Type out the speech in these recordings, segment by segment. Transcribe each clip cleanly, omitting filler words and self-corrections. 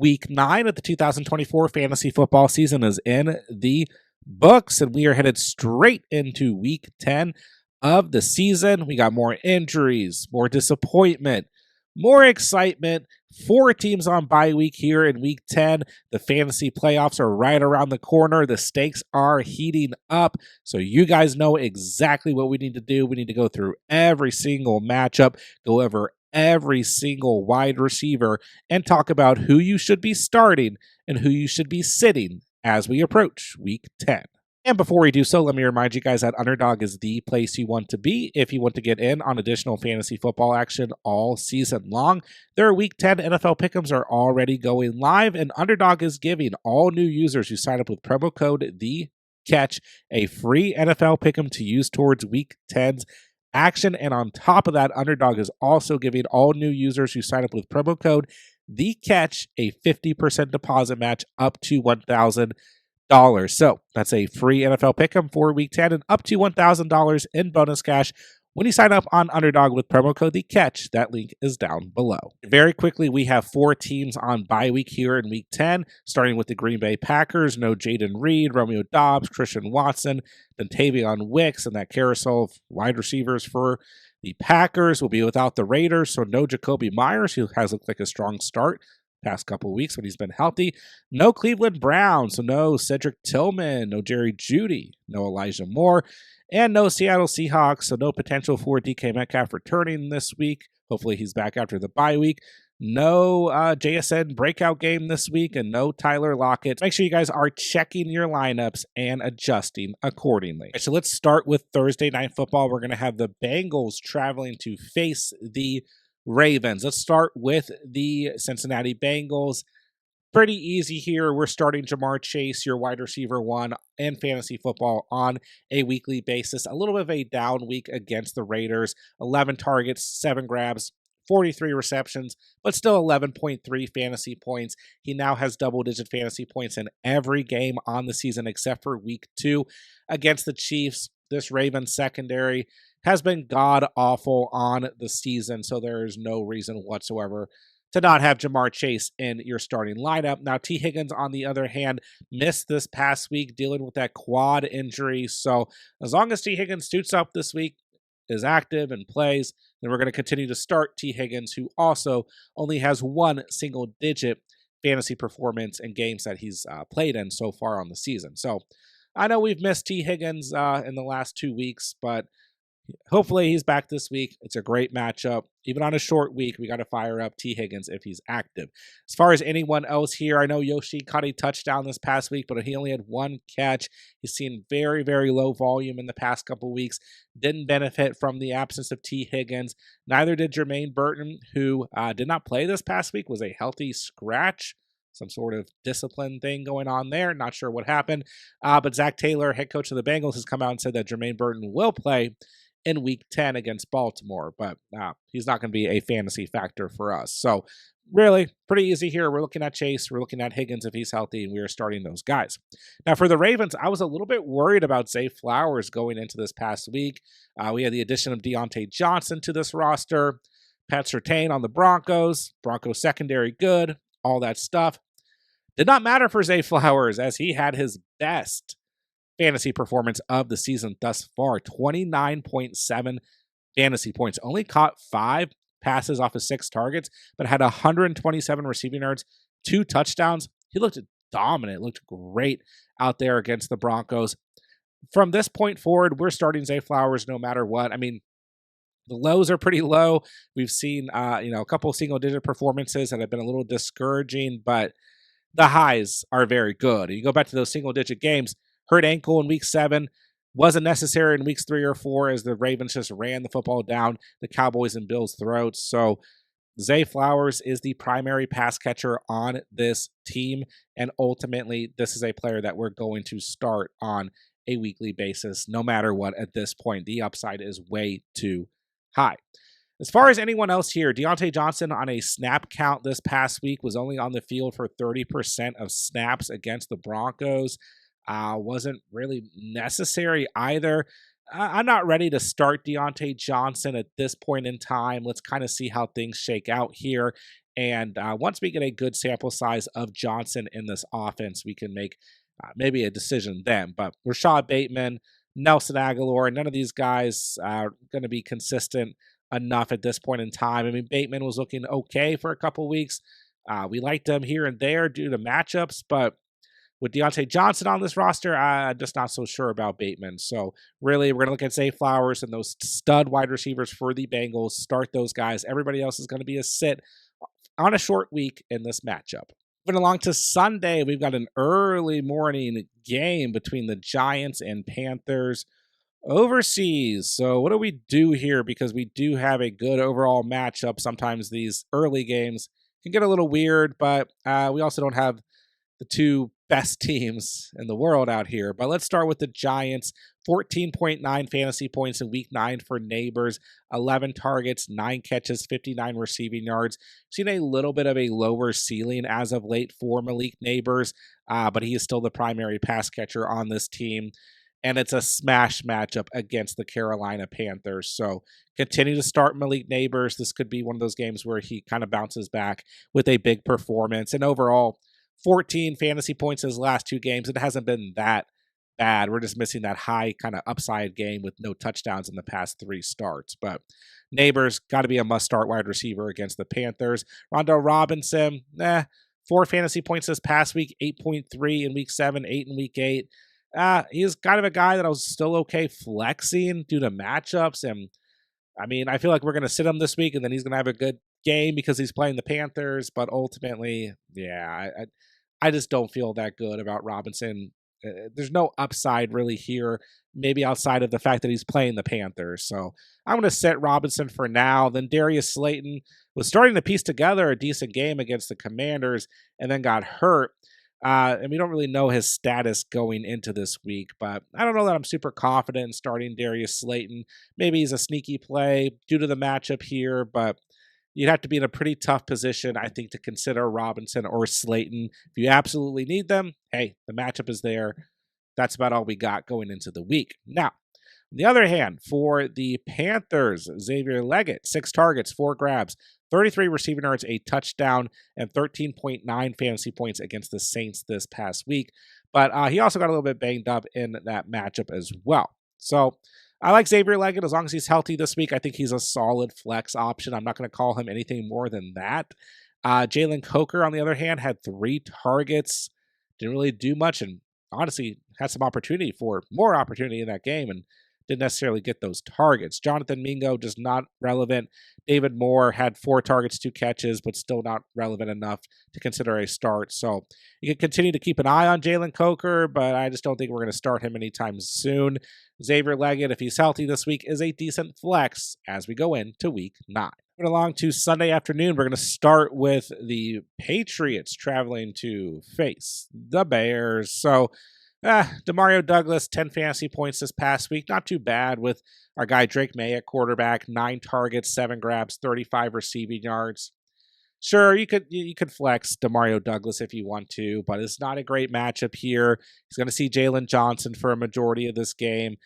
Week 9 of the 2024 fantasy football season is in the books, and we are headed straight into Week 10 of the season. We got more injuries, more disappointment, more excitement. 4 teams on bye week here in Week 10. The fantasy playoffs are right around the corner. The stakes are heating up, so you guys know exactly what we need to do. We need to go through every single matchup, go over every single wide receiver, and talk about who you should be starting and who you should be sitting as we approach Week 10. And before we do so, let me remind you guys that Underdog is the place you want to be if you want to get in on additional fantasy football action all season long. Their Week 10 NFL Pick'ems are already going live, and Underdog is giving all new users who sign up with promo code THECATCH a free NFL Pick'em to use towards Week 10's action. And on top of that, Underdog is also giving all new users who sign up with promo code THECATCH a 50% deposit match up to $1,000. So that's a free NFL Pick'em for Week 10 and up to $1,000 in bonus cash when you sign up on Underdog with promo code THECATCH. That link is down below. Very quickly, we have 4 teams on bye week here in Week 10, starting with the Green Bay Packers. No Jaden Reed, Romeo Doubs, Christian Watson, Dontavion Wicks, and that carousel of wide receivers for the Packers will be without the Raiders, so no Jacoby Myers, who has looked like a strong start past couple of weeks when he's been healthy. No Cleveland Browns, so no Cedric Tillman, no Jerry Jeudy, no Elijah Moore, and no Seattle Seahawks, so no potential for DK Metcalf returning this week. Hopefully he's back after the bye week. No JSN breakout game this week, and no Tyler Lockett. Make sure you guys are checking your lineups and adjusting accordingly. So let's start with Thursday Night Football. We're going to have the Bengals traveling to face the Ravens. Let's start with the Cincinnati Bengals. Pretty easy here. We're starting Jamar Chase, your wide receiver 1 in fantasy football on a weekly basis. A little bit of a down week against the Raiders. 11 targets, 7 grabs, 43 receptions, but still 11.3 fantasy points. He now has double-digit fantasy points in every game on the season except for Week 2 against the Chiefs. This Ravens secondary has been god-awful on the season, so there is no reason whatsoever to not have Jamar Chase in your starting lineup. Now, T. Higgins, on the other hand, missed this past week dealing with that quad injury, so as long as T. Higgins suits up this week, is active and plays, then we're going to continue to start T. Higgins, who also only has 1 single-digit fantasy performance in games that he's played in so far on the season. So I know we've missed T. Higgins in the last 2 weeks, but hopefully he's back this week. It's a great matchup. Even on a short week, we got to fire up T. Higgins if he's active. As far as anyone else here, I know Yoshi caught a touchdown this past week, but he only had 1 catch. He's seen very, very low volume in the past couple weeks. Didn't benefit from the absence of T. Higgins. Neither did Jermaine Burton, who did not play this past week, was a healthy scratch. Some sort of discipline thing going on there. Not sure what happened. But Zach Taylor, head coach of the Bengals, has come out and said that Jermaine Burton will play in Week 10 against Baltimore, but he's not going to be a fantasy factor for us. So really pretty easy here. We're looking at Chase, we're looking at Higgins if he's healthy, and we are starting those guys. Now for the Ravens, I was a little bit worried about Zay Flowers going into this past week. We had the addition of Deontay Johnson to this roster, Pat Surtain on the Broncos secondary good, all that stuff. Did not matter for Zay Flowers as he had his best fantasy performance of the season thus far. 29.7 fantasy points. Only caught 5 passes off of 6 targets, but had 127 receiving yards, 2 touchdowns. He looked dominant, looked great out there against the Broncos. From this point forward, we're starting Zay Flowers no matter what. I mean, the lows are pretty low. We've seen a couple single-digit performances that have been a little discouraging, but the highs are very good. You go back to those single-digit games, hurt ankle in Week 7, wasn't necessary in Weeks 3 or 4 as the Ravens just ran the football down the Cowboys and Bills' throats. So Zay Flowers is the primary pass catcher on this team, and ultimately this is a player that we're going to start on a weekly basis no matter what at this point. The upside is way too high. As far as anyone else here, Deontay Johnson on a snap count this past week was only on the field for 30% of snaps against the Broncos. Wasn't really necessary either. I'm not ready to start Deontay Johnson at this point in time. Let's kind of see how things shake out here And once we get a good sample size of Johnson in this offense, we can make maybe a decision then. But Rashad Bateman, Nelson Aguilar, none of these guys are going to be consistent enough at this point in time. I mean, Bateman was looking okay for a couple weeks. We liked him here and there due to matchups, but with Deontay Johnson on this roster, I'm just not so sure about Bateman. So really, we're going to look at Zay Flowers and those stud wide receivers for the Bengals. Start those guys. Everybody else is going to be a sit on a short week in this matchup. Moving along to Sunday, we've got an early morning game between the Giants and Panthers overseas. So what do we do here? Because we do have a good overall matchup. Sometimes these early games can get a little weird, but we also don't have the two best teams in the world out here. But let's start with the Giants. 14.9 fantasy points in week 9 for Neighbors, 11 targets, 9 catches, 59 receiving yards. Seen a little bit of a lower ceiling as of late for Malik Neighbors, but he is still the primary pass catcher on this team. And it's a smash matchup against the Carolina Panthers. So continue to start Malik Neighbors. This could be one of those games where he kind of bounces back with a big performance. And overall, 14 fantasy points his last 2 games. It hasn't been that bad. We're just missing that high kind of upside game with no touchdowns in the past 3 starts. But Neighbors got to be a must-start wide receiver against the Panthers. Rondo Robinson, 4 fantasy points this past week, 8.3 in week 7, 8 in week 8. He's kind of a guy that I was still okay flexing due to matchups. And I mean, I feel like we're going to sit him this week and then he's going to have a good game because he's playing the Panthers. But ultimately, I just don't feel that good about Robinson. There's no upside really here, maybe outside of the fact that he's playing the Panthers. So I'm going to set Robinson for now. Then Darius Slayton was starting to piece together a decent game against the Commanders and then got hurt. And we don't really know his status going into this week, but I don't know that I'm super confident in starting Darius Slayton. Maybe he's a sneaky play due to the matchup here, but you'd have to be in a pretty tough position, I think, to consider Robinson or Slayton. If you absolutely need them, hey, the matchup is there. That's about all we got going into the week. Now, on the other hand, for the Panthers, Xavier Leggett, 6 targets, 4 grabs, 33 receiving yards, a touchdown, and 13.9 fantasy points against the Saints this past week. But he also got a little bit banged up in that matchup as well. So I like Xavier Leggett as long as he's healthy this week. I think he's a solid flex option. I'm not going to call him anything more than that. Jalen Coker, on the other hand, had 3 targets. Didn't really do much and honestly had some opportunity for more opportunity in that game and didn't necessarily get those targets. Jonathan Mingo, just not relevant. David Moore had 4 targets, 2 catches, but still not relevant enough to consider a start. So you can continue to keep an eye on Jalen Coker, but I just don't think we're going to start him anytime soon. Xavier Leggett, if he's healthy this week, is a decent flex as we go into week 9. Moving along to Sunday afternoon, we're going to start with the Patriots traveling to face the Bears. So Demario Douglas, 10 fantasy points this past week. Not too bad with our guy Drake May at quarterback. 9 targets, 7 grabs, 35 receiving yards. Sure, you could flex Demario Douglas if you want to, but it's not a great matchup here. He's going to see Jalen Johnson for a majority of this game.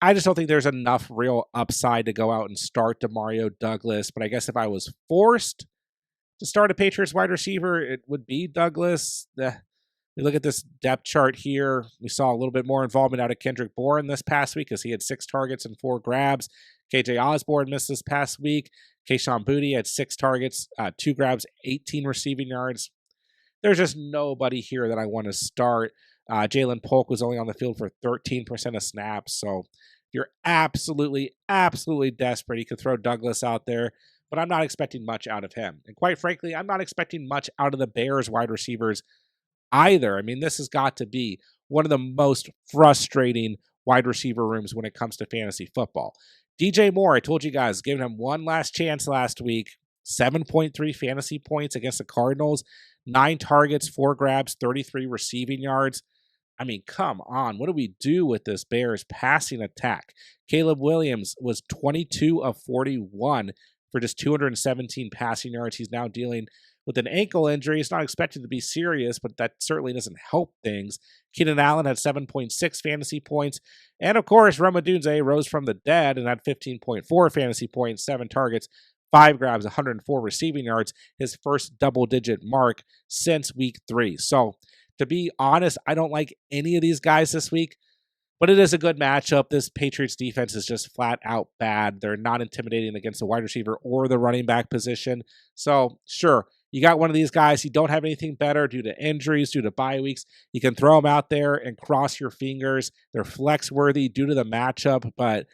I just don't think there's enough real upside to go out and start Demario Douglas. But I guess if I was forced to start a Patriots wide receiver, it would be Douglas. We look at this depth chart here. We saw a little bit more involvement out of Kendrick Bourne this past week because he had 6 targets and 4 grabs. KJ Osborne missed this past week. Kayshon Boutte had 6 targets, 2 grabs, 18 receiving yards. There's just nobody here that I want to start. Jalen Polk was only on the field for 13% of snaps. So if you're absolutely desperate, you could throw Douglas out there. But I'm not expecting much out of him. And quite frankly, I'm not expecting much out of the Bears wide receivers either. I mean, this has got to be one of the most frustrating wide receiver rooms when it comes to fantasy football. DJ Moore, I told you guys, giving him one last chance last week. 7.3 fantasy points against the Cardinals. 9 targets, 4 grabs, 33 receiving yards. I mean, come on. What do we do with this Bears passing attack? Caleb Williams was 22 of 41 for just 217 passing yards. He's now dealing with an ankle injury. It's not expected to be serious, but that certainly doesn't help things. Keenan Allen had 7.6 fantasy points. And of course, Roma Dunze rose from the dead and had 15.4 fantasy points, 7 targets, 5 grabs, 104 receiving yards, his first double-digit mark since week 3. So, to be honest, I don't like any of these guys this week, but it is a good matchup. This Patriots defense is just flat out bad. They're not intimidating against the wide receiver or the running back position. So, sure, you got one of these guys. You don't have anything better due to injuries, due to bye weeks. You can throw them out there and cross your fingers. They're flex worthy due to the matchup, but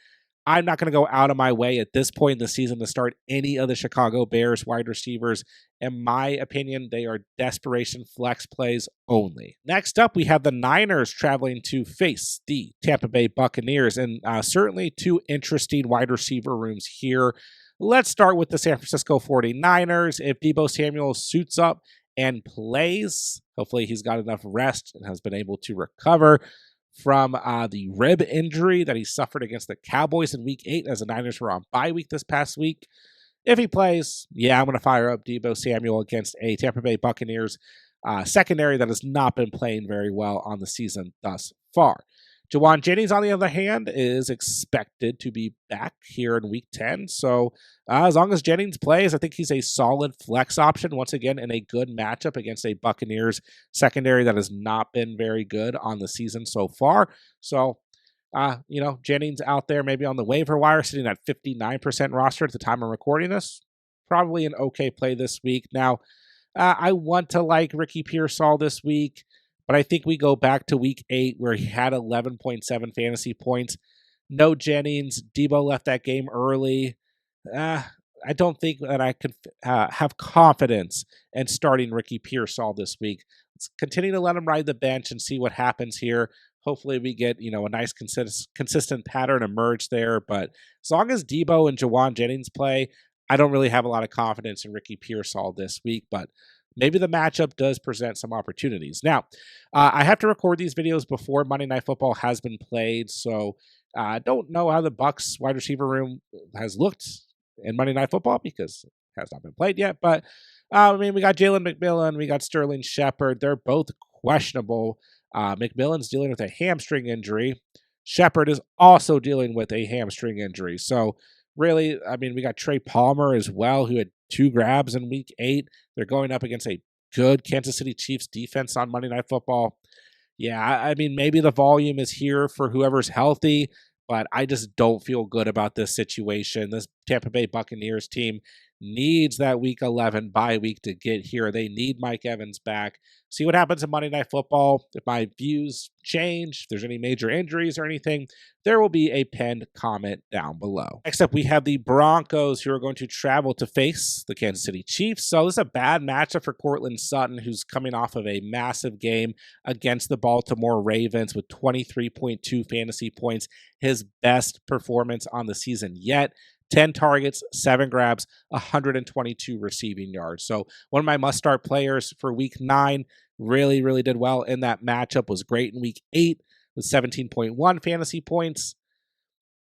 I'm not going to go out of my way at this point in the season to start any of the Chicago Bears wide receivers. In my opinion, they are desperation flex plays only. Next up, we have the Niners traveling to face the Tampa Bay Buccaneers, and certainly two interesting wide receiver rooms here. Let's start with the San Francisco 49ers. If Deebo Samuel suits up and plays, hopefully he's got enough rest and has been able to recover from the rib injury that he suffered against the Cowboys in week 8 as the Niners were on bye week this past week. If he plays, yeah, I'm going to fire up Deebo Samuel against a Tampa Bay Buccaneers secondary that has not been playing very well on the season thus far. Jawan Jennings, on the other hand, is expected to be back here in week 10. So as long as Jennings plays, I think he's a solid flex option, once again, in a good matchup against a Buccaneers secondary that has not been very good on the season so far. So, Jennings out there maybe on the waiver wire, sitting at 59% roster at the time of recording this. Probably an okay play this week. Now, I want to like Ricky Pearsall this week, but I think we go back to week 8 where he had 11.7 fantasy points. No Jennings. Deebo left that game early. I don't think that I could have confidence in starting Ricky Pearsall this week. Let's continue to let him ride the bench and see what happens here. Hopefully we get, a nice consistent pattern emerge there. But as long as Deebo and Jawan Jennings play, I don't really have a lot of confidence in Ricky Pearsall this week, but maybe the matchup does present some opportunities. Now, I have to record these videos before Monday Night Football has been played, so I don't know how the Bucs wide receiver room has looked in Monday Night Football because it has not been played yet. But, we got Jalen McMillan, we got Sterling Shepard. They're both questionable. McMillan's dealing with a hamstring injury. Shepard is also dealing with a hamstring injury. So, really, we got Trey Palmer as well, who had 2 grabs in week 8. They're going up against a good Kansas City Chiefs defense on Monday Night Football. Yeah, maybe the volume is here for whoever's healthy, but I just don't feel good about this situation. This Tampa Bay Buccaneers team needs that week 11 bye week to get here. They need Mike Evans back. See what happens in Monday Night Football. If my views change, if there's any major injuries or anything, there will be a pinned comment down below. Next up, we have the Broncos, who are going to travel to face the Kansas City Chiefs. So this is a bad matchup for Courtland Sutton, who's coming off of a massive game against the Baltimore Ravens with 23.2 fantasy points, his best performance on the season yet. 10 targets, 7 grabs, 122 receiving yards. So one of my must-start players for week 9 really, really did well in that matchup, was great in week 8 with 17.1 fantasy points.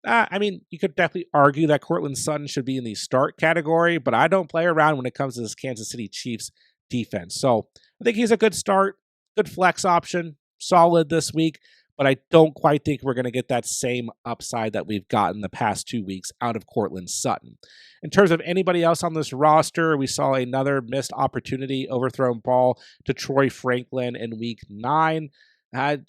You could definitely argue that Courtland Sutton should be in the start category, but I don't play around when it comes to this Kansas City Chiefs defense. So I think he's a good start, good flex option, solid this week. But I don't quite think we're going to get that same upside that we've gotten the past 2 weeks out of Courtland Sutton. In terms of anybody else on this roster, we saw another missed opportunity, overthrown ball to Troy Franklin in week 9.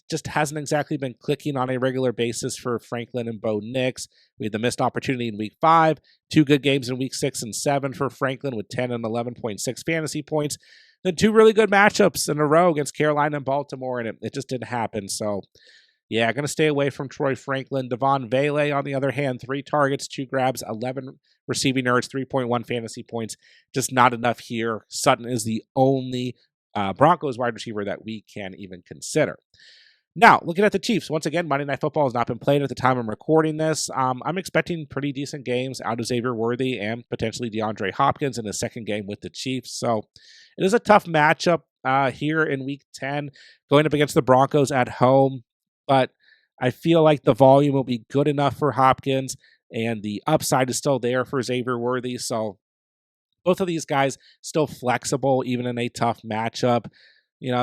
Just hasn't exactly been clicking on a regular basis for Franklin and Bo Nix. We had the missed opportunity in week 5, 2 good games in week 6 and 7 for Franklin with 10 and 11.6 fantasy points. Then 2 really good matchups in a row against Carolina and Baltimore, and it just didn't happen. So, yeah, going to stay away from Troy Franklin. Devon Vele, on the other hand, 3 targets, 2 grabs, 11 receiving yards, 3.1 fantasy points. Just not enough here. Sutton is the only Broncos wide receiver that we can even consider. Now, looking at the Chiefs, once again, Monday Night Football has not been played at the time I'm recording this. I'm expecting pretty decent games out of Xavier Worthy and potentially DeAndre Hopkins in the second game with the Chiefs. So it is a tough matchup here in week 10, going up against the Broncos at home. But I feel like the volume will be good enough for Hopkins, and the upside is still there for Xavier Worthy. So both of these guys still flexible, even in a tough matchup.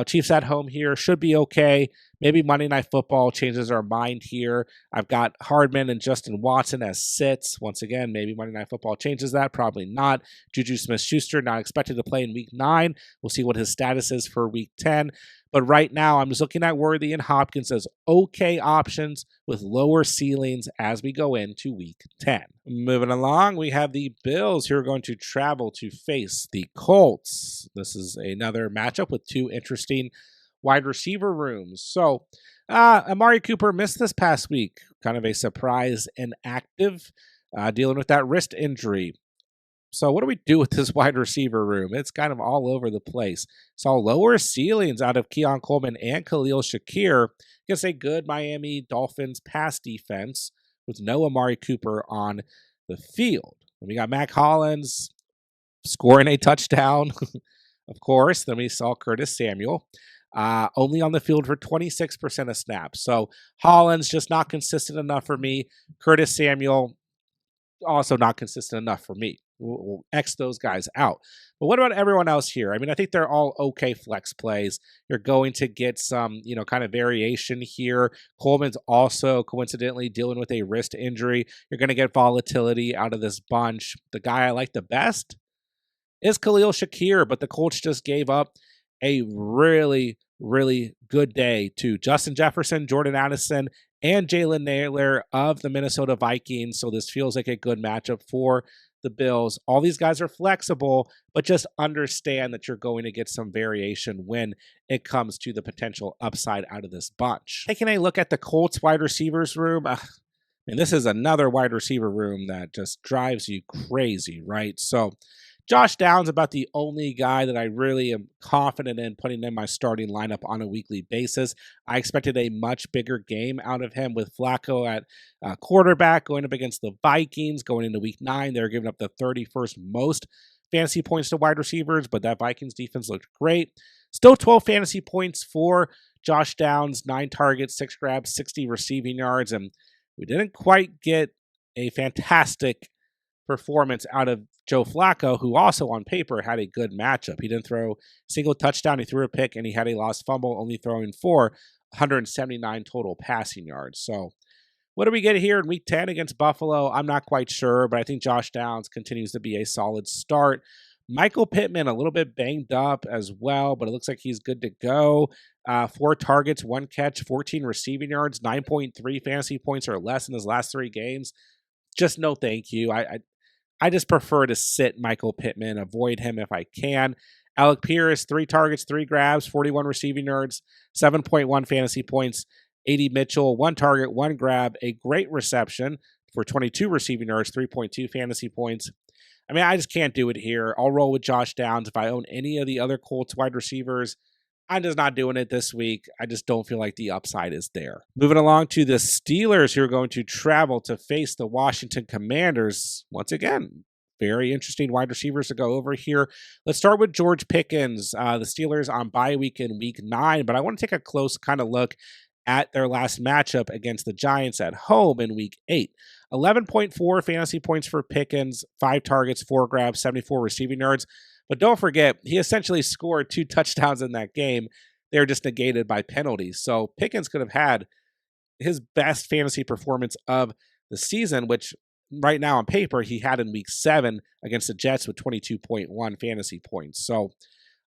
Chiefs at home here should be okay. Maybe Monday Night Football changes our mind here. I've got Hardman and Justin Watson as sits. Once again, maybe Monday Night Football changes that. Probably not. Juju Smith-Schuster not expected to play in Week 9. We'll see what his status is for Week 10. But right now, I'm just looking at Worthy and Hopkins as okay options with lower ceilings as we go into Week 10. Moving along, we have the Bills who are going to travel to face the Colts. This is another matchup with two interesting wide receiver rooms. So, Amari Cooper missed this past week. Kind of a surprise inactive, dealing with that wrist injury. So what do we do with this wide receiver room? It's kind of all over the place. Saw lower ceilings out of Keon Coleman and Khalil Shakir against a good Miami Dolphins pass defense with no Amari Cooper on the field. And we got Mac Hollins scoring a touchdown, of course. Then we saw Curtis Samuel only on the field for 26% of snaps. So Hollins just not consistent enough for me. Curtis Samuel also not consistent enough for me. We'll X those guys out. But what about everyone else here? I mean, I think they're all okay flex plays. You're going to get some, kind of variation here. Coleman's also coincidentally dealing with a wrist injury. You're going to get volatility out of this bunch. The guy I like the best is Khalil Shakir, but the Colts just gave up a really, really good day to Justin Jefferson, Jordan Addison, and Jalen Naylor of the Minnesota Vikings. So this feels like a good matchup for the Bills. All these guys are flexible, but just understand that you're going to get some variation when it comes to the potential upside out of this bunch. Taking a look at the Colts wide receivers room, and this is another wide receiver room that just drives you crazy, right? So Josh Downs about the only guy that I really am confident in putting in my starting lineup on a weekly basis. I expected a much bigger game out of him with Flacco at quarterback going up against the Vikings going into Week 9. They're giving up the 31st most fantasy points to wide receivers, but that Vikings defense looked great. Still 12 fantasy points for Josh Downs, 9 targets, 6 grabs, 60 receiving yards, and we didn't quite get a fantastic performance out of Joe Flacco, who also on paper had a good matchup. He didn't throw a single touchdown. He threw a pick, and he had a lost fumble, only throwing for 179 total passing yards. So what do we get here in Week 10 against Buffalo? I'm not quite sure, but I think Josh Downs continues to be a solid start. Michael Pittman, a little bit banged up as well, but it looks like he's good to go. 4 targets, 1 catch, 14 receiving yards, 9.3 fantasy points or less in his last 3 games. Just no thank you. I just prefer to sit Michael Pittman, avoid him if I can. Alec Pierce, 3 targets, 3 grabs, 41 receiving yards, 7.1 fantasy points. A.D. Mitchell, 1 target, 1 grab, a great reception for 22 receiving yards, 3.2 fantasy points. I mean, I just can't do it here. I'll roll with Josh Downs. If I own any of the other Colts wide receivers, I'm just not doing it this week. I just don't feel like the upside is there. Moving along to the Steelers, who are going to travel to face the Washington Commanders. Once again, very interesting wide receivers to go over here. Let's start with George Pickens. The Steelers on bye week in Week 9, but I want to take a close kind of look at their last matchup against the Giants at home in Week 8. 11.4 fantasy points for Pickens, 5 targets, 4 grabs, 74 receiving yards. But don't forget, he essentially scored 2 touchdowns in that game. They were just negated by penalties. So Pickens could have had his best fantasy performance of the season, which right now on paper he had in Week 7 against the Jets with 22.1 fantasy points. So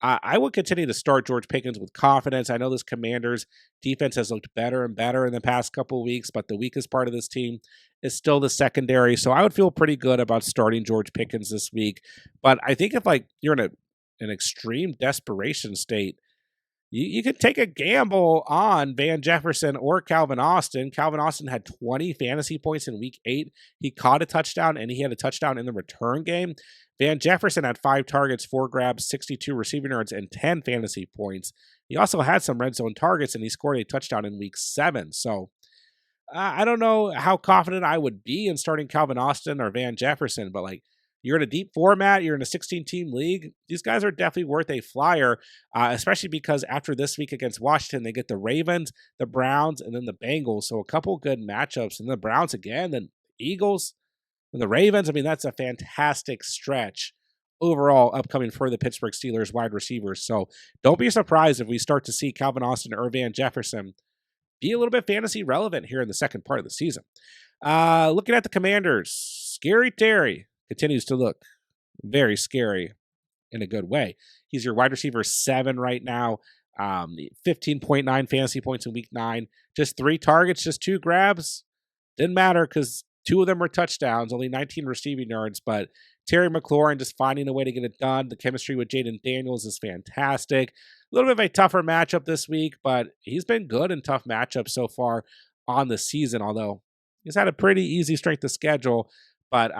I would continue to start George Pickens with confidence. I know this Commanders defense has looked better and better in the past couple of weeks, but the weakest part of this team is still the secondary. So I would feel pretty good about starting George Pickens this week. But I think if you're in an extreme desperation state, you could take a gamble on Van Jefferson or Calvin Austin. Calvin Austin had 20 fantasy points in Week 8. He caught a touchdown, and he had a touchdown in the return game. Van Jefferson had 5 targets, 4 grabs, 62 receiving yards, and 10 fantasy points. He also had some red zone targets, and he scored a touchdown in Week 7. So I don't know how confident I would be in starting Calvin Austin or Van Jefferson, but you're in a deep format, you're in a 16-team league, these guys are definitely worth a flyer, especially because after this week against Washington, they get the Ravens, the Browns, and then the Bengals. So a couple good matchups, and the Browns again, then Eagles, and the Ravens. I mean, that's a fantastic stretch overall upcoming for the Pittsburgh Steelers wide receivers. So don't be surprised if we start to see Calvin Austin or Van Jefferson be a little bit fantasy relevant here in the second part of the season. Looking at the Commanders, Scary Terry continues to look very scary in a good way. He's your wide receiver 7 right now. 15.9 fantasy points in week 9. Just 3 targets, just 2 grabs. Didn't matter because 2 of them were touchdowns, only 19 receiving yards. But Terry McLaurin just finding a way to get it done. The chemistry with Jaden Daniels is fantastic. A little bit of a tougher matchup this week, but he's been good in tough matchups so far on the season, although he's had a pretty easy strength of schedule. But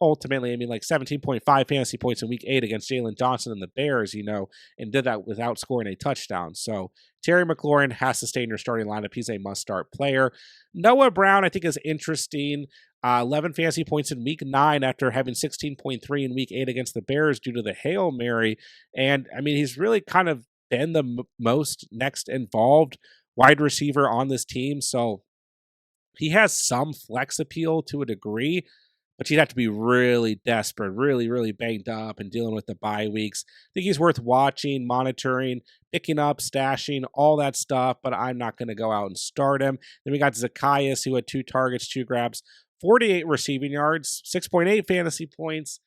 ultimately, I mean, like 17.5 fantasy points in week 8 against Jalen Johnson and the Bears, and did that without scoring a touchdown. So Terry McLaurin has to stay in your starting lineup. He's a must-start player. Noah Brown, I think, is interesting. 11 fantasy points in week 9 after having 16.3 in week 8 against the Bears due to the Hail Mary. And, I mean, he's really kind of been the most next involved wide receiver on this team. So he has some flex appeal to a degree, but you'd have to be really desperate, really, really banged up and dealing with the bye weeks. I think he's worth watching, monitoring, picking up, stashing, all that stuff, but I'm not going to go out and start him. Then we got Zacchaeus, who had 2 targets, 2 grabs, 48 receiving yards, 6.8 fantasy points.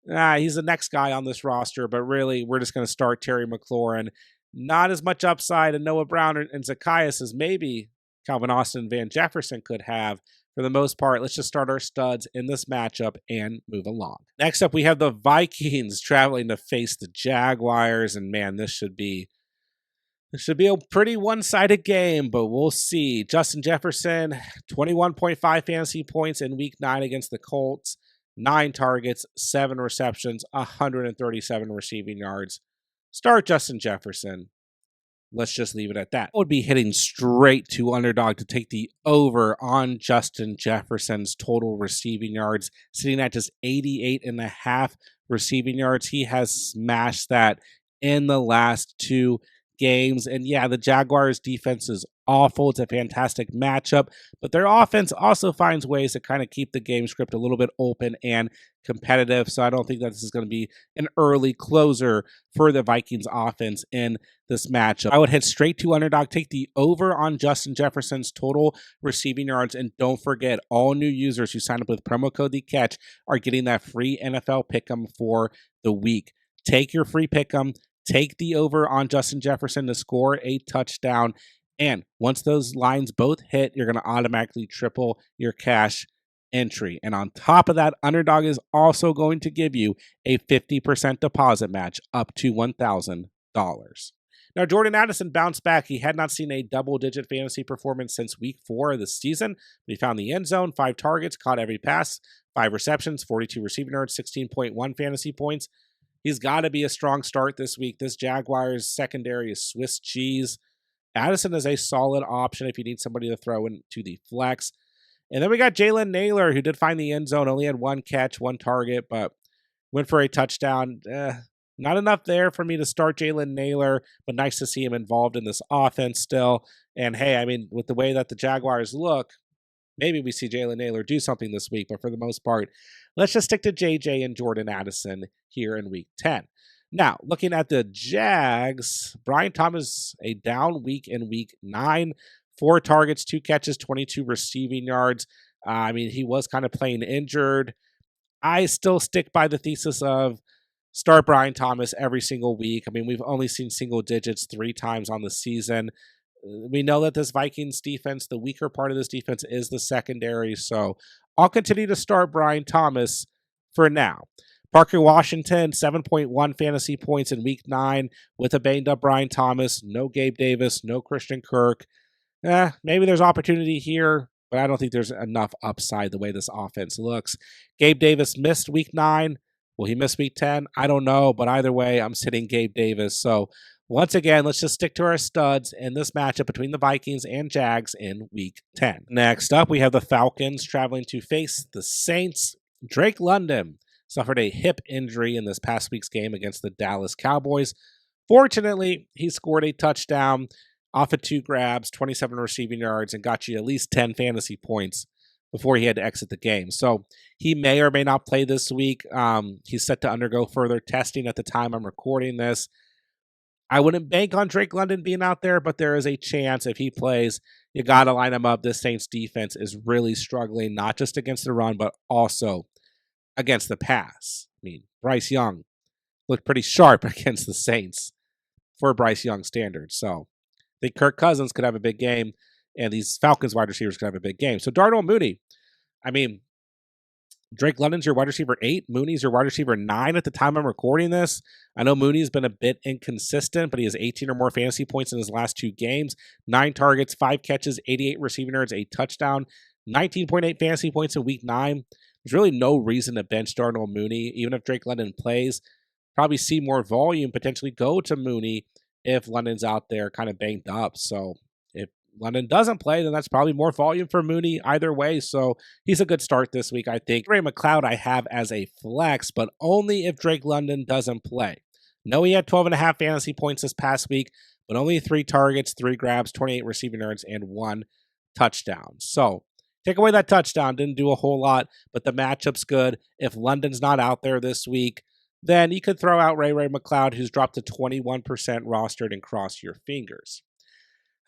He's the next guy on this roster, but really, we're just going to start Terry McLaurin. Not as much upside in Noah Brown and Zacchaeus as maybe Calvin Austin and Van Jefferson could have. For the most part, let's just start our studs in this matchup and move along. Next up, we have the Vikings traveling to face the Jaguars, and man, this should be a pretty one-sided game, but we'll see. Justin Jefferson, 21.5 fantasy points in week 9 against the Colts, 9 targets, 7 receptions, 137 receiving yards. Start Justin Jefferson. Let's just leave it at that. I would be hitting straight to Underdog to take the over on Justin Jefferson's total receiving yards, sitting at just 88.5 receiving yards. He has smashed that in the last 2 games. And yeah, the Jaguars defense is awful. It's a fantastic matchup, but their offense also finds ways to kind of keep the game script a little bit open and competitive. So I don't think that this is going to be an early closer for the Vikings offense in this matchup. I would head straight to Underdog, take the over on Justin Jefferson's total receiving yards, and don't forget, all new users who sign up with promo code The Catch are getting that free NFL Pick Em for the week. Take your free Pick Em, take the over on Justin Jefferson to score a touchdown, and once those lines both hit, you're going to automatically triple your cash entry. And on top of that, Underdog is also going to give you a 50% deposit match up to $1,000. Now, Jordan Addison bounced back. He had not seen a double-digit fantasy performance since week 4 of the season. He found the end zone, 5 targets, caught every pass, 5 receptions, 42 receiving yards, 16.1 fantasy points. He's got to be a strong start this week. This Jaguars secondary is Swiss cheese. Addison is a solid option if you need somebody to throw into the flex. And then we got Jalen Naylor, who did find the end zone, only had 1 catch, 1 target, but went for a touchdown. Not enough there for me to start Jalen Naylor, but nice to see him involved in this offense still. And hey, I mean, with the way that the Jaguars look, maybe we see Jalen Naylor do something this week, but for the most part, let's just stick to JJ and Jordan Addison here in week 10. Now, looking at the Jags, Brian Thomas, a down week in week 9, 4 targets, 2 catches, 22 receiving yards. I mean, he was kind of playing injured. I still stick by the thesis of start Brian Thomas every single week. I mean, we've only seen single digits 3 times on the season. We know that this Vikings defense, the weaker part of this defense is the secondary, so I'll continue to start Brian Thomas for now. Parker Washington, 7.1 fantasy points in week 9 with a banged up Brian Thomas. No Gabe Davis, no Christian Kirk. Maybe there's opportunity here, but I don't think there's enough upside the way this offense looks. Gabe Davis missed week 9. Will he miss week 10? I don't know, but either way, I'm sitting Gabe Davis. So once again, let's just stick to our studs in this matchup between the Vikings and Jags in week 10. Next up, we have the Falcons traveling to face the Saints. Drake London suffered a hip injury in this past week's game against the Dallas Cowboys. Fortunately, he scored a touchdown off of 2 grabs, 27 receiving yards, and got you at least 10 fantasy points before he had to exit the game. So he may or may not play this week. He's set to undergo further testing at the time I'm recording this. I wouldn't bank on Drake London being out there, but there is a chance if he plays, you got to line them up. This Saints defense is really struggling, not just against the run, but also against the pass. I mean, Bryce Young looked pretty sharp against the Saints for Bryce Young standards. So I think Kirk Cousins could have a big game, and these Falcons wide receivers could have a big game. So Darnell Mooney, I mean, Drake London's your wide receiver 8. Mooney's your wide receiver 9 at the time I'm recording this. I know Mooney's been a bit inconsistent, but he has 18 or more fantasy points in his last 2 games. 9 targets, 5 catches, 88 receiving yards, a touchdown, 19.8 fantasy points in week 9. There's really no reason to bench Darnell Mooney, even if Drake London plays. Probably see more volume, potentially go to Mooney if London's out there kind of banged up. So if London doesn't play, then that's probably more volume for Mooney either way. So he's a good start this week, I think. Ray McLeod I have as a flex, but only if Drake London doesn't play. No, he had 12.5 fantasy points this past week, but only 3 targets, 3 grabs, 28 receiving yards, and 1 touchdown. So take away that touchdown, didn't do a whole lot, but the matchup's good. If London's not out there this week, then you could throw out Ray McLeod, who's dropped to 21% rostered, and cross your fingers.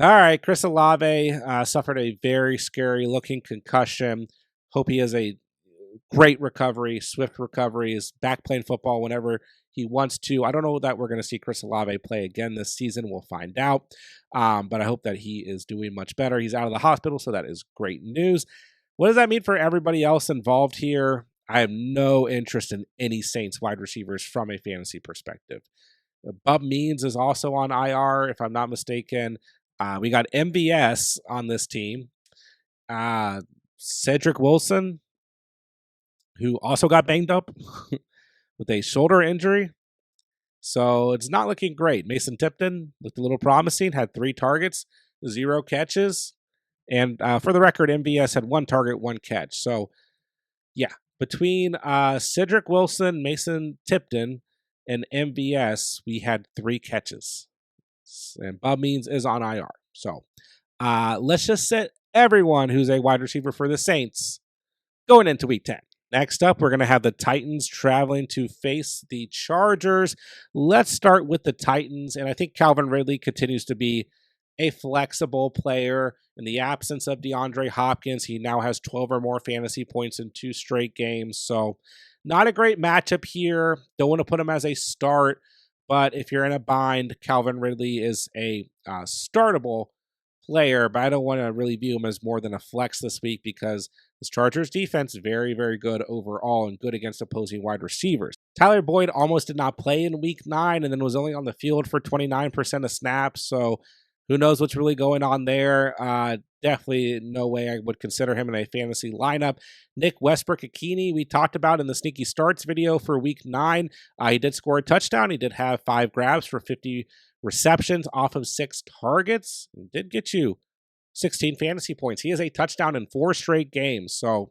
All right, Chris Olave suffered a very scary-looking concussion. Hope he has a great recovery, swift recovery, is back playing football whenever he wants to. I don't know that we're going to see Chris Olave play again this season. We'll find out, but I hope that he is doing much better. He's out of the hospital, so that is great news. What does that mean for everybody else involved here? I have no interest in any Saints wide receivers from a fantasy perspective. Bub Means is also on IR, if I'm not mistaken. We got MVS on this team. Cedric Wilson, who also got banged up with a shoulder injury. So it's not looking great. Mason Tipton looked a little promising, had 3 targets, 0 catches. And for the record, MVS had 1 target, 1 catch. So, yeah, between Cedric Wilson, Mason Tipton, and MVS, we had 3 catches. And Bob Means is on IR. So let's just set everyone who's a wide receiver for the Saints going into week 10. Next up, we're going to have the Titans traveling to face the Chargers. Let's start with the Titans, and I think Calvin Ridley continues to be a flexible player. In the absence of DeAndre Hopkins, he now has 12 or more fantasy points in 2 straight games, so not a great matchup here. Don't want to put him as a start, but if you're in a bind, Calvin Ridley is a startable player, but I don't want to really view him as more than a flex this week because this Chargers defense is very, very good overall and good against opposing wide receivers. Tyler Boyd almost did not play in week 9 and then was only on the field for 29% of snaps, so who knows what's really going on there. Definitely no way I would consider him in a fantasy lineup. Nick Westbrook-Ikini, we talked about in the Sneaky Starts video for week 9. He did score a touchdown. He did have 5 grabs for 50 receptions off of 6 targets. He did get you 16 fantasy points. He has a touchdown in 4 straight games. So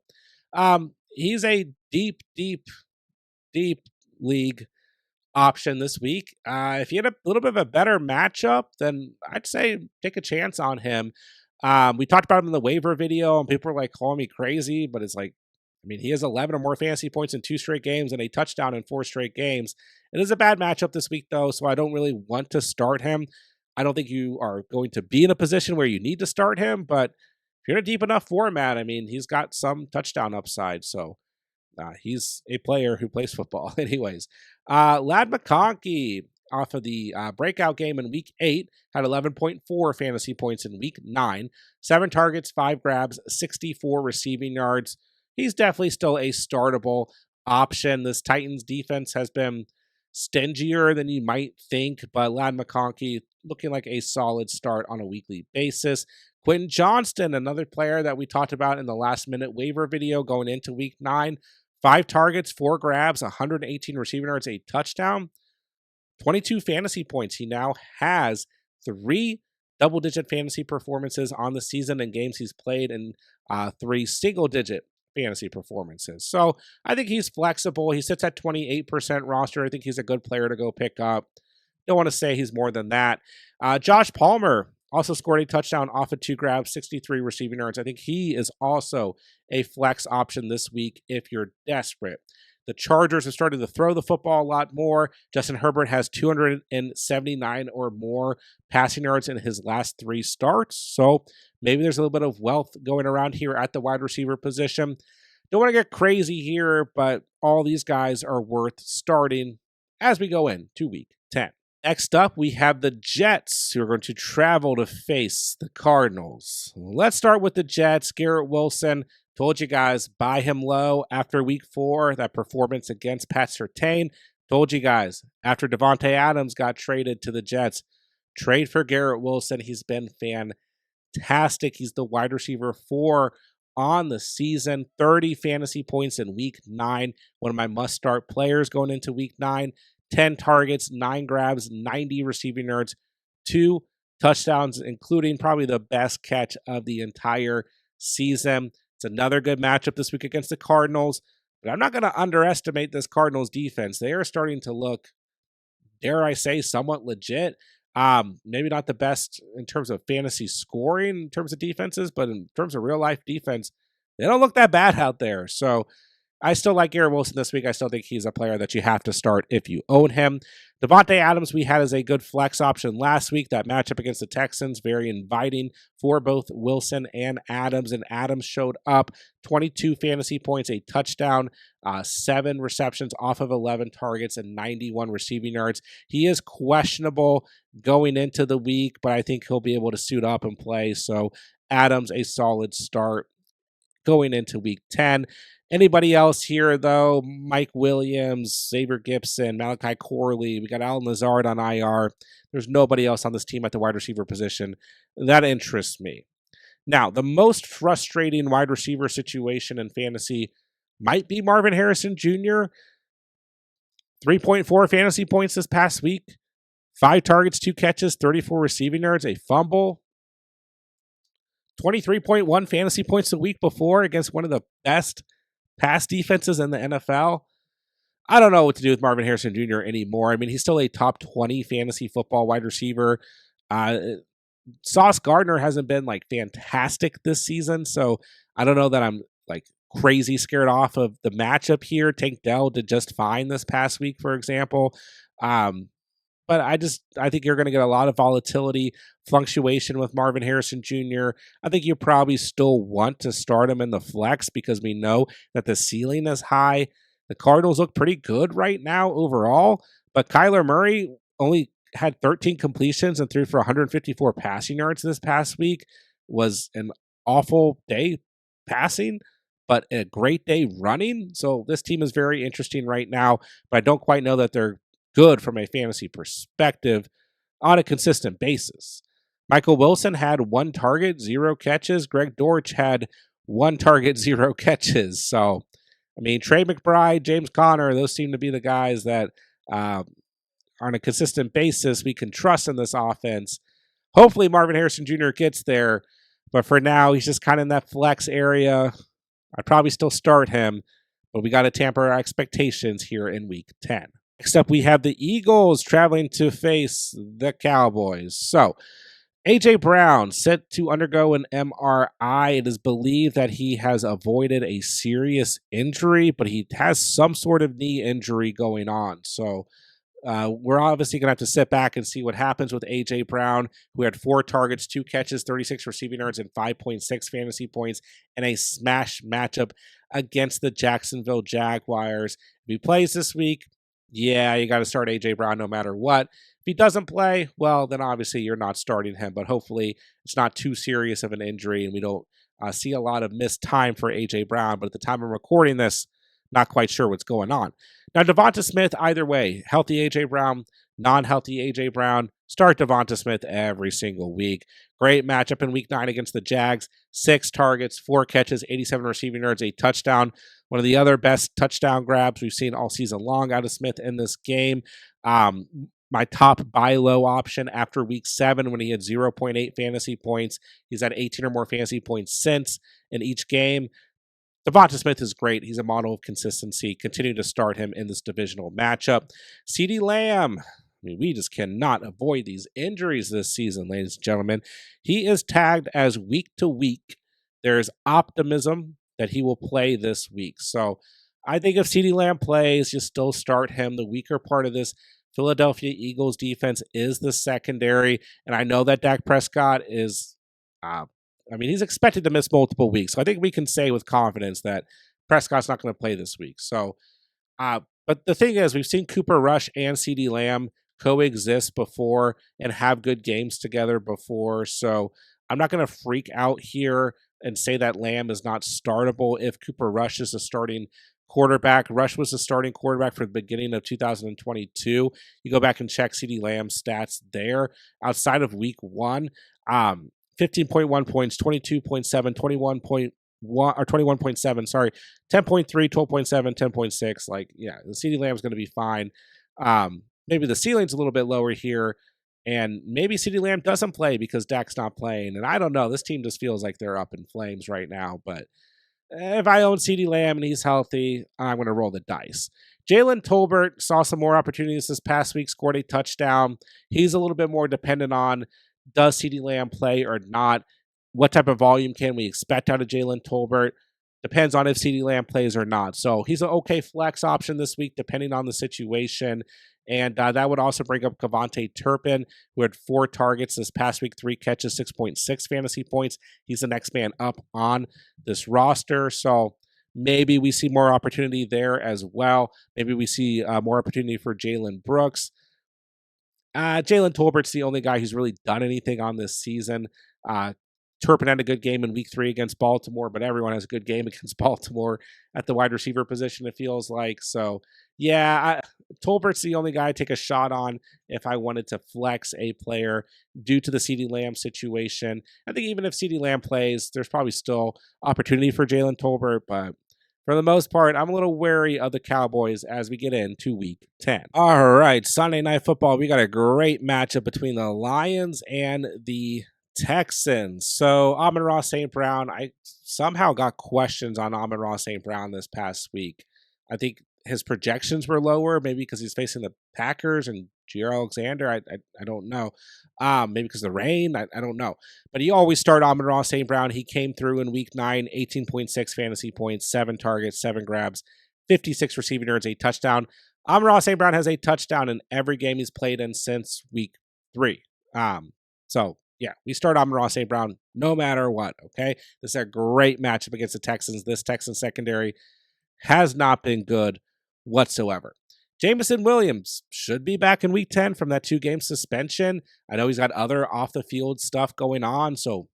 he's a deep league option this week. If you had a little bit of a better matchup, then I'd say take a chance on him. We talked about him in the waiver video, and people were like calling me crazy, but it's like, I mean, he has 11 or more fantasy points in 2 straight games and a touchdown in 4 straight games. It is a bad matchup this week, though, so I don't really want to start him. I don't think you are going to be in a position where you need to start him, but if you're in a deep enough format, I mean, he's got some touchdown upside, so he's a player who plays football. Anyways, Ladd McConkey off of the breakout game in week 8 had 11.4 fantasy points in week 9, 7 targets, 5 grabs, 64 receiving yards. He's definitely still a startable option. This Titans defense has been stingier than you might think, but Ladd McConkey looking like a solid start on a weekly basis. Quentin Johnston, another player that we talked about in the last minute waiver video going into week 9, 5 targets, 4 grabs, 118 receiving yards, a touchdown, 22 fantasy points. He now has 3 double-digit fantasy performances on the season in games he's played and 3 single-digit fantasy performances. So I think he's flexible. He sits at 28% roster. I think he's a good player to go pick up. Don't want to say he's more than that. Josh Palmer also scored a touchdown off of 2 grabs, 63 receiving yards. I think he is also a flex option this week if you're desperate. The Chargers have started to throw the football a lot more. Justin Herbert has 279 or more passing yards in his last 3 starts. So maybe there's a little bit of wealth going around here at the wide receiver position. Don't want to get crazy here, but all these guys are worth starting as we go into week 10. Next up, we have the Jets, who are going to travel to face the Cardinals. Let's start with the Jets. Garrett Wilson, told you guys, buy him low after week 4, that performance against Pat Surtain. Told you guys, after Devontae Adams got traded to the Jets, trade for Garrett Wilson. He's been fantastic. He's the wide receiver 4 on the season, 30 fantasy points in week 9. One of my must-start players going into week 9. 10 targets, 9 grabs, 90 receiving yards, 2 touchdowns, including probably the best catch of the entire season. It's another good matchup this week against the Cardinals, but I'm not going to underestimate this Cardinals defense. They are starting to look, dare I say, somewhat legit. Maybe not the best in terms of fantasy scoring in terms of defenses, but in terms of real life defense, they don't look that bad out there. So I still like Garrett Wilson this week. I still think he's a player that you have to start if you own him. Devontae Adams we had as a good flex option last week. That matchup against the Texans, very inviting for both Wilson and Adams. And Adams showed up, 22 fantasy points, a touchdown, 7 receptions off of 11 targets, and 91 receiving yards. He is questionable going into the week, but I think he'll be able to suit up and play. So Adams, a solid start going into week 10. Anybody else here, though? Mike Williams, Xavier Gibson, Malachi Corley. We got Alan Lazard on IR. There's nobody else on this team at the wide receiver position. That interests me. Now, the most frustrating wide receiver situation in fantasy might be Marvin Harrison Jr. 3.4 fantasy points this past week. 5 targets, 2 catches, 34 receiving yards, a fumble. 23.1 fantasy points the week before against one of the best pass defenses in the NFL. I don't know what to do with Marvin Harrison Jr. anymore. I mean, he's still a top 20 fantasy football wide receiver. Sauce Gardner hasn't been like fantastic this season, so I don't know that I'm like crazy scared off of the matchup here. Tank Dell did just fine this past week, for example. But I think you're going to get a lot of volatility, fluctuation with Marvin Harrison Jr. I think you probably still want to start him in the flex because we know that the ceiling is high. The Cardinals look pretty good right now overall, but Kyler Murray only had 13 completions and threw for 154 passing yards this past week. Was an awful day passing, but a great day running. So this team is very interesting right now, but I don't quite know that they're good from a fantasy perspective on a consistent basis. Michael Wilson had 1 target, 0 catches. Greg Dortch had 1 target, 0 catches. So, I mean, Trey McBride, James Conner, those seem to be the guys that on a consistent basis we can trust in this offense. Hopefully Marvin Harrison Jr. gets there, but for now he's just kind of in that flex area. I'd probably still start him, but we got to tamper our expectations here in week 10. Next up, we have the Eagles traveling to face the Cowboys. So, A.J. Brown set to undergo an MRI. It is believed that he has avoided a serious injury, but he has some sort of knee injury going on. So, we're obviously going to have to sit back and see what happens with A.J. Brown, who had 4 targets, 2 catches, 36 receiving yards, and 5.6 fantasy points in a smash matchup against the Jacksonville Jaguars. If he plays this week, yeah, you got to start A.J. Brown no matter what. If he doesn't play, well, then obviously you're not starting him, but hopefully it's not too serious of an injury and we don't see a lot of missed time for A.J. Brown. But at the time I'm recording this, not quite sure what's going on. Now, Devonta Smith, either way, healthy A.J. Brown, non-healthy A.J. Brown, start Devonta Smith every single week. Great matchup in week 9 against the Jags. 6 targets, 4 catches, 87 receiving yards, a touchdown. One of the other best touchdown grabs we've seen all season long out of Smith in this game. My top buy low option after week 7 when he had 0.8 fantasy points. He's had 18 or more fantasy points since in each game. Devonta Smith is great. He's a model of consistency. Continue to start him in this divisional matchup. CeeDee Lamb. I mean, we just cannot avoid these injuries this season, ladies and gentlemen. He is tagged as week to week. There's optimism that he will play this week. So I think if CeeDee Lamb plays, you still start him. The weaker part of this Philadelphia Eagles defense is the secondary, and I know that Dak Prescott is, uh, he's expected to miss multiple weeks. So I think we can say with confidence that Prescott's not going to play this week. So, but the thing is, we've seen Cooper Rush and CeeDee Lamb coexist before and have good games together before. So I'm not going to freak out here and say that Lamb is not startable if Cooper Rush is a starting quarterback. Rush was the starting quarterback for the beginning of 2022. You go back and check CeeDee Lamb's stats there. Outside of week one, 15.1 points, 22.7, 21.1 or 21.7, sorry, 10.3, 12.7, 10.6. Like, yeah, the CeeDee Lamb is going to be fine. Maybe the ceiling's a little bit lower here, and maybe CeeDee Lamb doesn't play because Dak's not playing. And I don't know. This team just feels like they're up in flames right now. But if I own CeeDee Lamb and he's healthy, I'm going to roll the dice. Jalen Tolbert saw some more opportunities this past week, scored a touchdown. He's a little bit more dependent on, does CeeDee Lamb play or not? What type of volume can we expect out of Jalen Tolbert? Depends on if CeeDee Lamb plays or not. So he's an okay flex option this week, depending on the situation. And that would also bring up Kavontae Turpin, who had 4 targets this past week, 3 catches, 6.6 fantasy points. He's the next man up on this roster. So maybe we see more opportunity there as well. Maybe we see more opportunity for Jalen Brooks. Jalen Tolbert's the only guy who's really done anything on this season. Turpin had a good game in week 3 against Baltimore, but everyone has a good game against Baltimore at the wide receiver position, it feels like. So, yeah, Tolbert's the only guy I take a shot on if I wanted to flex a player due to the CeeDee Lamb situation. I think even if CeeDee Lamb plays, there's probably still opportunity for Jalen Tolbert, but for the most part, I'm a little wary of the Cowboys as we get into week 10. All right, Sunday Night Football, we got a great matchup between the Lions and the Texans. So Amon-Ra St. Brown, I somehow got questions on Amon-Ra St. Brown this past week. I think his projections were lower, maybe because he's facing the Packers and Jair Alexander. I don't know. Maybe because of the rain. I don't know. But he always started Amon-Ra St. Brown. He came through in week 9, 18.6 fantasy points, 7 targets, 7 grabs, 56 receiving yards, a touchdown. Amon-Ra St. Brown has a touchdown in every game he's played in since week 3. So yeah, we start Amon-Ra St. Brown no matter what, okay? This is a great matchup against the Texans. This Texans secondary has not been good whatsoever. Jameson Williams should be back in week 10 from that 2-game suspension. I know he's got other off-the-field stuff going on, so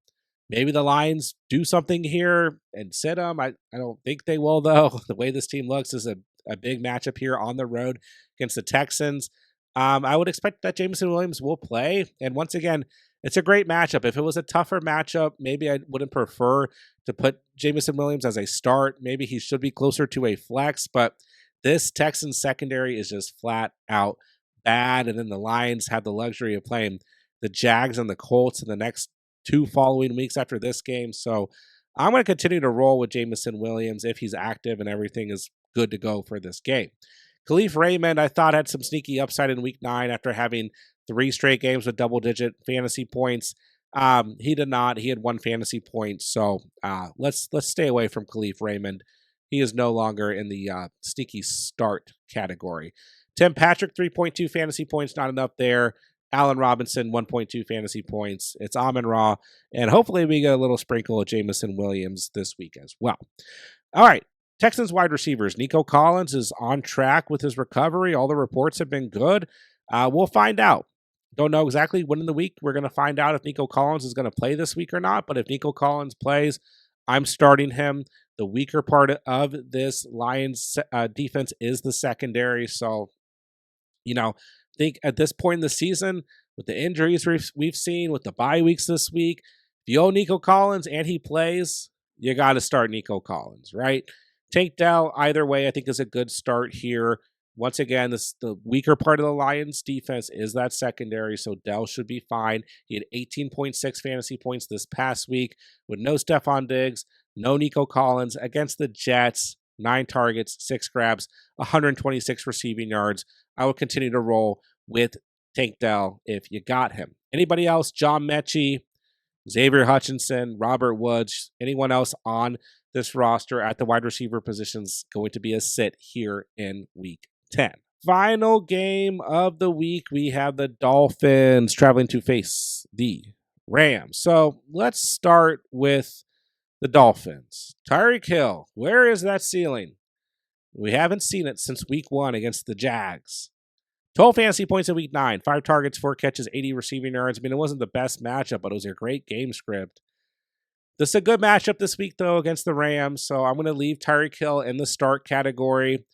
maybe the Lions do something here and sit him. I don't think they will, though. The way this team looks is a big matchup here on the road against the Texans. I would expect that Jameson Williams will play, and once again, it's a great matchup. If it was a tougher matchup, maybe I wouldn't prefer to put Jameson Williams as a start. Maybe he should be closer to a flex, but this Texans secondary is just flat out bad. And then the Lions have the luxury of playing the Jags and the Colts in the next 2 following weeks after this game. So I'm going to continue to roll with Jameson Williams if he's active and everything is good to go for this game. Khalif Raymond, I thought, had some sneaky upside in week 9 after having 3 straight games with double-digit fantasy points. He did not. He had 1 fantasy point. So let's stay away from Khalif Raymond. He is no longer in the sneaky start category. Tim Patrick, 3.2 fantasy points, not enough there. Allen Robinson, 1.2 fantasy points. It's Amon-Ra. And hopefully we get a little sprinkle of Jameson Williams this week as well. All right. Texans wide receivers. Nico Collins is on track with his recovery. All the reports have been good. We'll find out. Don't know exactly when in the week we're going to find out if Nico Collins is going to play this week or not. But if Nico Collins plays, I'm starting him. The weaker part of this Lions defense is the secondary. So, I think at this point in the season, with the injuries we've seen, with the bye weeks this week, if you own Nico Collins and he plays, you got to start Nico Collins, right? Tank Dell, either way, I think is a good start here. Once again, the weaker part of the Lions defense is that secondary, so Dell should be fine. He had 18.6 fantasy points this past week with no Stephon Diggs, no Nico Collins against the Jets. 9 targets, 6 grabs, 126 receiving yards. I will continue to roll with Tank Dell if you got him. Anybody else? John Mechie, Xavier Hutchinson, Robert Woods, anyone else on this roster at the wide receiver position is going to be a sit here in week 10. Final game of the week, we have the Dolphins traveling to face the Rams. So let's start with the Dolphins. Tyreek Hill, where is that ceiling? We haven't seen it since week 1 against the Jags. 12 fantasy points in week 9, 5 targets, 4 catches, 80 receiving yards. I mean, it wasn't the best matchup, but it was a great game script. This is a good matchup this week, though, against the Rams, so I'm going to leave Tyreek Hill in the start category.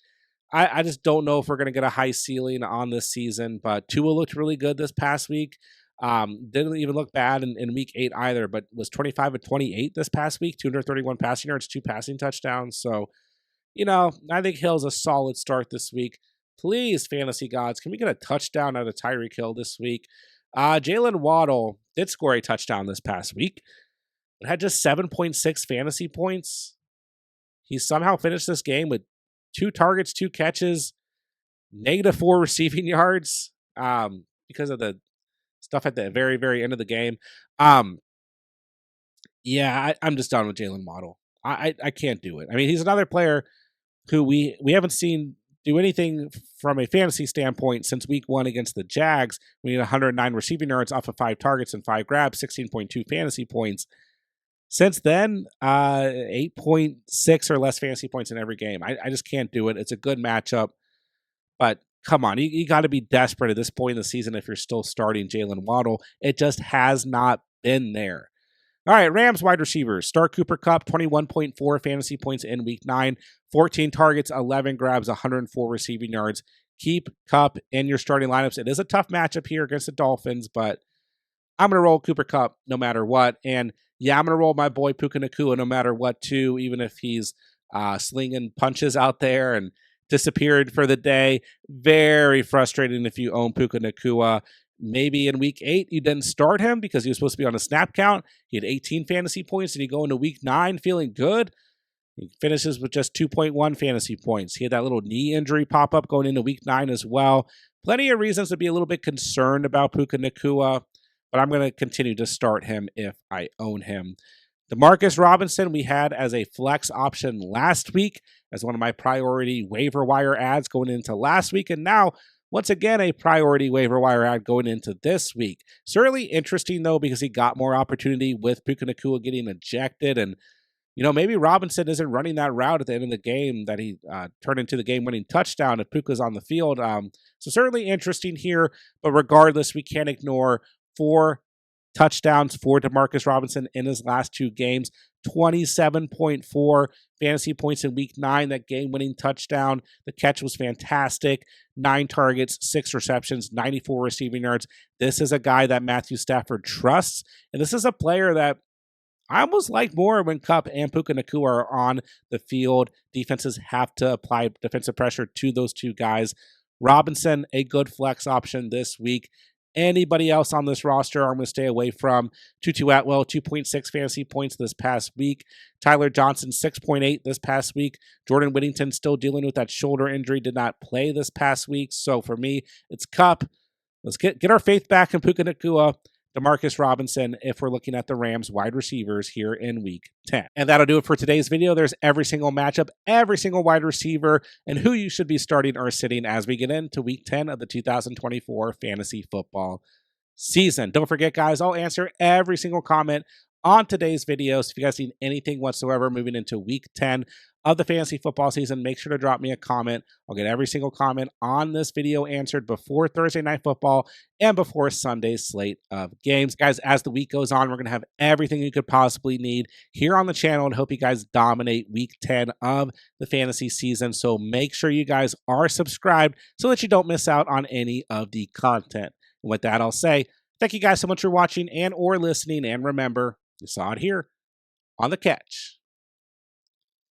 I just don't know if we're going to get a high ceiling on this season, but Tua looked really good this past week. Didn't even look bad in week 8 either, but was 25 of 28 this past week, 231 passing yards, 2 passing touchdowns. So, I think Hill's a solid start this week. Please, fantasy gods, can we get a touchdown out of Tyreek Hill this week? Jalen Waddle did score a touchdown this past week. It had just 7.6 fantasy points. He somehow finished this game with 2 targets, 2 catches, -4 receiving yards because of the stuff at the very, very end of the game. I'm just done with Jalen Waddle. I can't do it. I mean, he's another player who we haven't seen do anything from a fantasy standpoint since week 1 against the Jags. We need 109 receiving yards off of 5 targets and 5 grabs, 16.2 fantasy points. Since then, 8.6 or less fantasy points in every game. I just can't do it. It's a good matchup, but come on, you got to be desperate at this point in the season if you're still starting Jalen Waddle. It just has not been there. All right, Rams wide receivers. Start Cooper Kupp, 21.4 fantasy points in week 9, 14 targets, 11 grabs, 104 receiving yards. Keep Kupp in your starting lineups. It is a tough matchup here against the Dolphins, but I'm going to roll Cooper Kupp no matter what. And yeah, I'm going to roll my boy Puka Nacua no matter what, too, even if he's slinging punches out there and disappeared for the day. Very frustrating if you own Puka Nacua. Maybe in week 8, you didn't start him because he was supposed to be on a snap count. He had 18 fantasy points, and you go into week 9 feeling good. He finishes with just 2.1 fantasy points. He had that little knee injury pop up going into week 9 as well. Plenty of reasons to be a little bit concerned about Puka Nacua, but I'm going to continue to start him if I own him. Demarcus Robinson we had as a flex option last week as one of my priority waiver wire ads going into last week, and now once again a priority waiver wire ad going into this week. Certainly interesting, though, because he got more opportunity with Puka Nacua getting ejected, and maybe Robinson isn't running that route at the end of the game that he turned into the game-winning touchdown if Puka's on the field. So certainly interesting here, but regardless, we can't ignore 4 touchdowns for Demarcus Robinson in his last 2 games, 27.4 fantasy points in week 9, that game-winning touchdown. The catch was fantastic. 9 targets, 6 receptions, 94 receiving yards. This is a guy that Matthew Stafford trusts, and this is a player that I almost like more when Kupp and Puka Nacua are on the field. Defenses have to apply defensive pressure to those 2 guys. Robinson, a good flex option this week. Anybody else on this roster, I'm going to stay away from. Tutu Atwell, 2.6 fantasy points this past week. Tyler Johnson, 6.8 this past week. Jordan Whittington still dealing with that shoulder injury, did not play this past week. So for me, it's Kupp. Let's get our faith back in Puka Nacua, Demarcus Robinson, if we're looking at the Rams wide receivers here in week 10. And that'll do it for today's video. There's every single matchup, every single wide receiver, and who you should be starting or sitting as we get into week 10 of the 2024 fantasy football season. Don't forget, guys, I'll answer every single comment on today's video. So if you guys need anything whatsoever moving into week 10 of the fantasy football season, make sure to drop me a comment. I'll get every single comment on this video answered before Thursday Night Football and before Sunday's slate of games. Guys, as the week goes on, we're going to have everything you could possibly need here on the channel, and hope you guys dominate week 10 of the fantasy season. So make sure you guys are subscribed so that you don't miss out on any of the content. And with that, I'll say thank you guys so much for watching and or listening, and remember, you saw it here on The Catch.